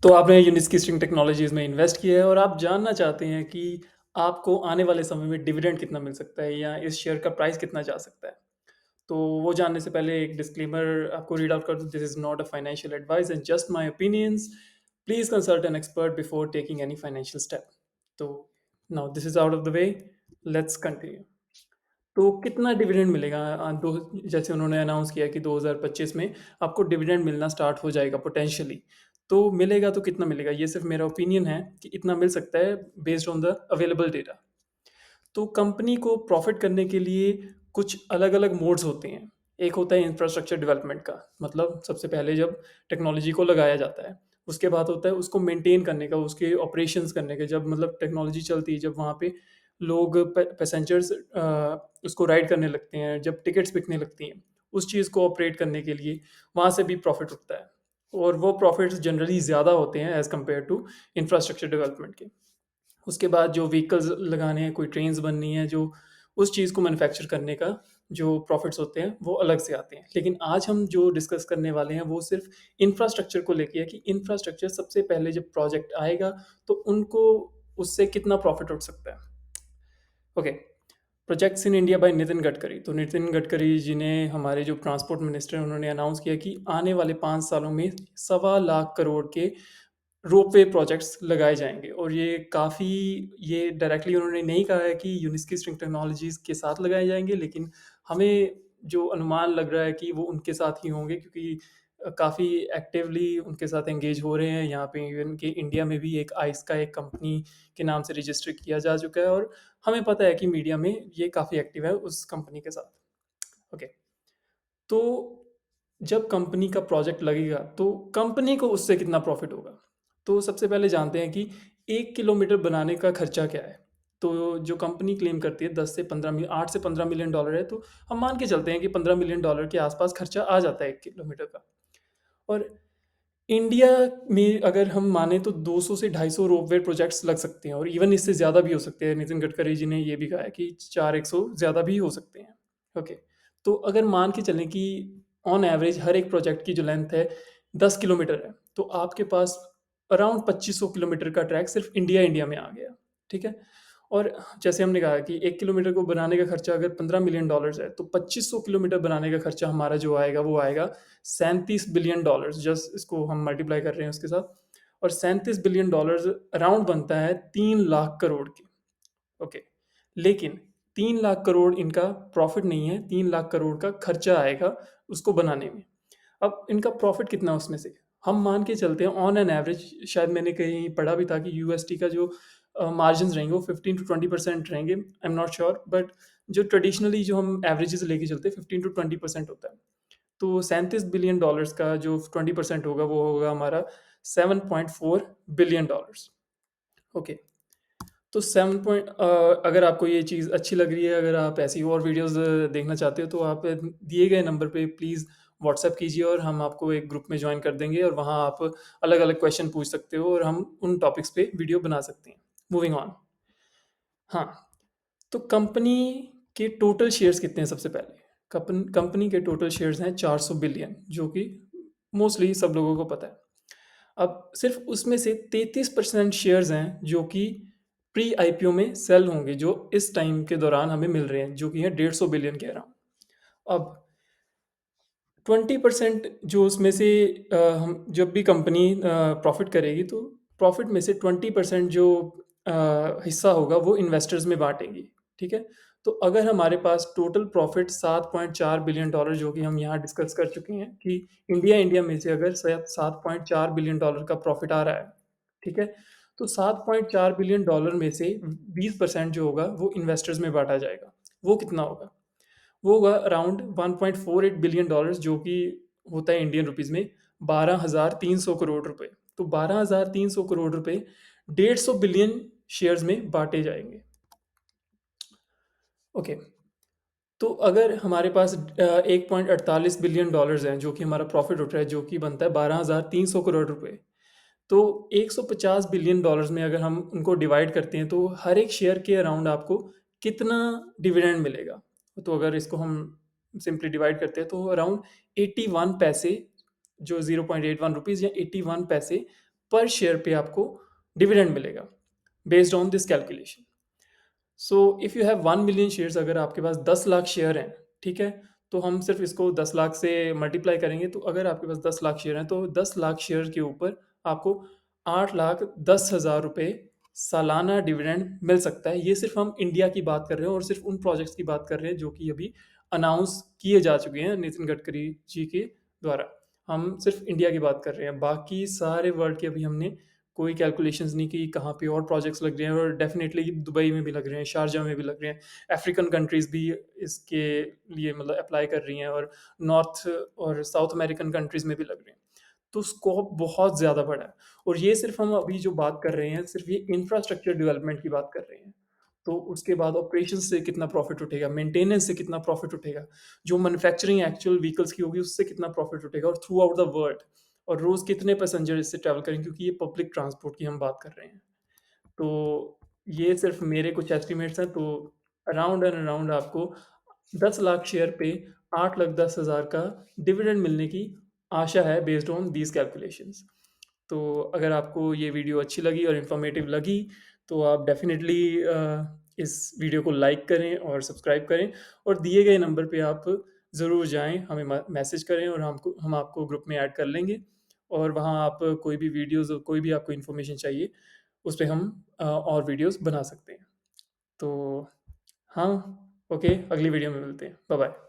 तो आपने यूनिस्की string technologies में इन्वेस्ट किया है और आप जानना चाहते हैं कि आपको आने वाले समय में डिविडेंड कितना मिल सकता है या इस शेयर का प्राइस कितना जा सकता है। तो वो जानने से पहले एक डिस्क्लेमर आपको रीड आउट कर दूँ, this is not a financial advice and just my opinions. Please consult an expert before taking any financial step. तो now this is out of the way, let's continue. तो कितना dividend मिलेगा? जैसे उन्होंने announce किया कि 2025 में आपको डिविडेंड मिलना स्टार्ट हो जाएगा पोटेंशियली। तो मिलेगा तो कितना मिलेगा? ये सिर्फ मेरा ओपिनियन है कि इतना मिल सकता है based on the available data. तो कंपनी को प्रॉफिट करने के लिए कुछ अलग-अलग मोड्स होते हैं। एक होता है इंफ्रास्ट्रक्चर डेवलपमेंट का, मतलब सबसे पहले जब टेक्नोलॉजी को लगाया जाता है। उसके बाद होता है उसको मेंटेन करने का, उसके ऑपरेशंस करने का, जब मतलब टेक्नोलॉजी चलती है, जब वहाँ पे लोग पैसेंजर्स उसको राइड करने लगते हैं, जब टिकट्स बिकने लगती हैं, उस चीज़ को ऑपरेट करने के लिए वहाँ से भी प्रॉफिट उठता है। और वो प्रॉफिट्स जनरली ज़्यादा होते हैं as compare to infrastructure development के। उसके बाद जो व्हीकल्स लगाने हैं, कोई ट्रेन्स बननी है, जो उस चीज़ को मैन्युफैक्चर करने का जो प्रॉफिट्स होते हैं वो अलग से आते हैं। लेकिन आज हम जो डिस्कस करने वाले हैं वो सिर्फ इंफ्रास्ट्रक्चर को लेके है कि इंफ्रास्ट्रक्चर सबसे पहले जब प्रोजेक्ट आएगा तो उनको उससे कितना प्रॉफिट उठ सकता है। Okay, projects in India by Nitin Gadkari. तो नितिन गडकरी जी ने, हमारे जो ट्रांसपोर्ट मिनिस्टर हैं, उन्होंने अनाउंस किया कि आने वाले 5 सालों में 1.25 लाख करोड़ के रोपवे प्रोजेक्ट्स लगाए जाएंगे। और ये काफ़ी, ये डायरेक्टली उन्होंने नहीं कहा है कि यूनिस्की स्ट्रिंग टेक्नोलॉजीज़ के साथ लगाए जाएंगे, लेकिन हमें जो अनुमान लग रहा है कि वो उनके साथ ही होंगे, क्योंकि काफ़ी एक्टिवली उनके साथ एंगेज हो रहे हैं। यहाँ पे इवन कि इंडिया में भी एक आइस का एक कंपनी के नाम से रजिस्टर किया जा चुका है, और हमें पता है कि मीडिया में ये काफ़ी एक्टिव है उस कंपनी के साथ। ओके, तो जब कंपनी का प्रोजेक्ट लगेगा तो कंपनी को उससे कितना प्रॉफिट होगा? तो सबसे पहले जानते हैं कि 1 किलोमीटर बनाने का खर्चा क्या है। तो जो कंपनी क्लेम करती है 8 से 15 मिलियन डॉलर है, तो हम मान के चलते हैं कि 15 मिलियन डॉलर के आसपास खर्चा आ जाता है 1 किलोमीटर का। और इंडिया में अगर हम माने तो 200 से 250 रोपवे प्रोजेक्ट्स लग सकते हैं, और इवन इससे ज़्यादा भी हो सकते हैं। नितिन गडकरी जी ने ये भी कहा है कि 400 ज़्यादा भी हो सकते हैं। ओके, तो अगर मान के चलें कि ऑन एवरेज हर एक प्रोजेक्ट की जो लेंथ है 10 किलोमीटर है, तो आपके पास अराउंड 2500 किलोमीटर का ट्रैक सिर्फ इंडिया इंडिया में आ गया। ठीक है। और जैसे हमने कहा कि 1 किलोमीटर को बनाने का खर्चा अगर 15 मिलियन डॉलर्स है, तो 2500 किलोमीटर बनाने का खर्चा हमारा जो आएगा वो आएगा 37 बिलियन डॉलर्स। जस्ट इसको हम मल्टीप्लाई कर रहे हैं उसके साथ, और 37 बिलियन डॉलर्स अराउंड बनता है 3 लाख करोड़ की। ओके, लेकिन 3 लाख करोड़ इनका प्रॉफिट नहीं है, 3 लाख करोड़ का खर्चा आएगा उसको बनाने में। अब इनका प्रॉफिट कितना उसमें से, हम मान के चलते हैं ऑन एन एवरेज, शायद मैंने कहीं पढ़ा भी था कि यूएसटी का जो मार्जिन रहेंगे वो 15 to 20% रहेंगे। I am not sure, but जो ट्रेडिशनली जो हम एवरेजेस लेके चलते हैं 15 to 20% होता है। तो 37 बिलियन डॉलर्स का जो 20% होगा वो होगा हमारा 7.4 बिलियन डॉलर्स। ओके, तो अगर आपको ये चीज़ अच्छी लग रही है, अगर आप ऐसी और वीडियोस देखना चाहते हो, तो आप दिए गए नंबर पे प्लीज़ व्हाट्सएप कीजिए, और हम आपको एक ग्रुप में ज्वाइन कर देंगे, और वहाँ आप अलग अलग क्वेश्चन पूछ सकते हो और हम उन टॉपिक्स पे वीडियो बना सकते हैं। Moving on. हाँ, तो कंपनी के टोटल शेयर्स कितने हैं सबसे पहले? कंपनी के टोटल शेयर्स हैं 400 बिलियन, जो कि मोस्टली सब लोगों को पता है। अब सिर्फ उसमें से 33% शेयर्स हैं जो कि प्री आईपीओ में सेल होंगे, जो इस टाइम के दौरान हमें मिल रहे हैं, जो कि है 150 बिलियन के अराउंड। अब 20% जो उसमें से हम जब भी कंपनी प्रॉफिट करेगी, तो प्रॉफिट में से 20% जो हिस्सा होगा वो इन्वेस्टर्स में बांटेंगी। ठीक है। तो अगर हमारे पास टोटल प्रॉफिट 7.4 बिलियन डॉलर, जो कि हम यहाँ डिस्कस कर चुके हैं कि इंडिया इंडिया में से अगर 7.4 बिलियन डॉलर का प्रॉफिट आ रहा है, ठीक है, तो 7.4 बिलियन डॉलर में से 20% जो होगा वो इन्वेस्टर्स में बांटा जाएगा। वो कितना होगा? वो होगा अराउंड 1.48 बिलियन डॉलर्स, जो कि होता है इंडियन रुपीज़ में 12,300 करोड़ रुपए। तो 12,300 करोड़ रुपए 150 बिलियन शेयर्स में बांटे जाएंगे। ओके, तो अगर हमारे पास 1.48 बिलियन डॉलर्स हैं, जो कि हमारा प्रॉफिट उठ रहा है, जो कि बनता है 12,300 करोड़ रुपए, तो 150 बिलियन डॉलर्स में अगर हम उनको डिवाइड करते हैं, तो हर एक शेयर के अराउंड आपको कितना डिविडेंड मिलेगा? तो अगर इसको हम सिंपली डिवाइड करते हैं, तो अराउंड 81 पैसे, जो 0.81 रुपीज़ या 81 पैसे पर शेयर पे आपको डिविडेंड मिलेगा based on this calculation. So if you have 1 million shares, अगर आपके पास 10 लाख शेयर हैं, ठीक है, तो हम सिर्फ इसको 10 लाख से मल्टीप्लाई करेंगे, तो अगर आपके पास 10 लाख शेयर हैं तो 10 लाख शेयर के ऊपर आपको 8,10,000 रुपये सालाना डिविडेंड मिल सकता है। ये सिर्फ हम इंडिया की बात कर रहे हैं और सिर्फ उन प्रोजेक्ट्स की बात कर रहे हैं जो कि अभी अनाउंस किए जा चुके हैं नितिन गडकरी जी के द्वारा। हम सिर्फ इंडिया की बात कर रहे हैं, बाकी सारे वर्ल्ड की अभी हमने कोई कैलकुलेशंस नहीं की कहाँ पे और प्रोजेक्ट्स लग रहे हैं, और डेफिनेटली दुबई में भी लग रहे हैं, शारजा में भी लग रहे हैं, अफ्रीकन कंट्रीज़ भी इसके लिए मतलब अप्लाई कर रही हैं, और नॉर्थ और साउथ अमेरिकन कंट्रीज़ में भी लग रहे हैं। तो स्कोप बहुत ज़्यादा बड़ा है, और ये सिर्फ हम अभी जो बात कर रहे हैं सिर्फ ये इंफ्रास्ट्रक्चर डेवलपमेंट की बात कर रहे हैं। तो उसके बाद ऑपरेशन से कितना प्रॉफिट उठेगा, मेंटेनेंस से कितना प्रॉफिट उठेगा, जो मैन्युफैक्चरिंग एक्चुअल व्हीकल्स की होगी उससे कितना प्रॉफिट उठेगा, और थ्रू आउट द वर्ल्ड, और रोज़ कितने पैसेंजर इससे ट्रैवल करेंगे, क्योंकि ये पब्लिक ट्रांसपोर्ट की हम बात कर रहे हैं। तो ये सिर्फ मेरे कुछ एस्टिमेट्स हैं, तो अराउंड एंड अराउंड आपको 10 लाख शेयर पे 8,10,000 का डिविडेंड मिलने की आशा है बेस्ड ऑन दीज कैलकुलेशंस। तो अगर आपको ये वीडियो अच्छी लगी और इन्फॉर्मेटिव लगी, तो आप डेफिनेटली इस वीडियो को लाइक करें और सब्सक्राइब करें, और दिए गए नंबर पे आप ज़रूर जाएं, हमें मैसेज करें, और हम आपको ग्रुप में ऐड कर लेंगे, और वहाँ आप कोई भी वीडियोज़ और कोई भी आपको इन्फॉर्मेशन चाहिए उस पे हम और वीडियोज़ बना सकते हैं। तो हाँ, ओके, अगली वीडियो में मिलते हैं। Bye bye.